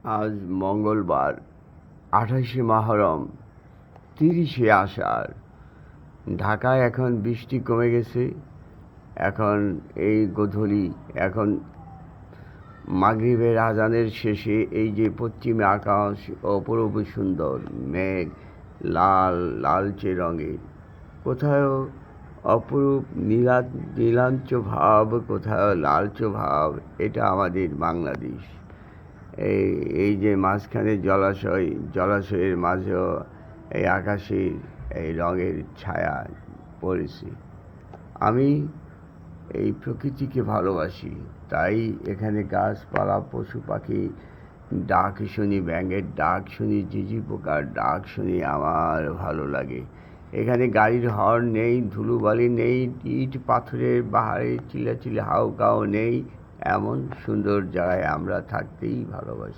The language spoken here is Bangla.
আজ মঙ্গলবার ২৮শে মহরম ৩০শে আষাঢ়। ঢাকায় এখন বৃষ্টি কমে গেছে। এখন এই গোধূলি, এখন মাগরিবের আজানের শেষে এই যে পশ্চিমে আকাশ অপূর্ব সুন্দর, মেঘ লাল লালচে রঙের, কোথাও অপরূপ নীলাঞ্চ ভাব, কোথাও লালচ ভাব। এটা আমাদের বাংলাদেশ। এই যে মাঝখানে জলাশয়ের মাঝেও এই আকাশের এই রঙের ছায়া পড়েছে। আমি এই প্রকৃতিকে ভালোবাসি, তাই এখানে গাছপালা পশু পাখি ডাক শুনি, ব্যাঙের ডাক শুনি, ঝিঁঝি পোকার ডাক শুনি, আমার ভালো লাগে। এখানে গাড়ির হর্ন নেই, ধুলোবালি নেই, ইট পাথরের পাহাড়ে চিল্লাচিল্লি হাউকাও নেই। এমন সুন্দর জায়গায় আমরা থাকতেই ভালোবাসি।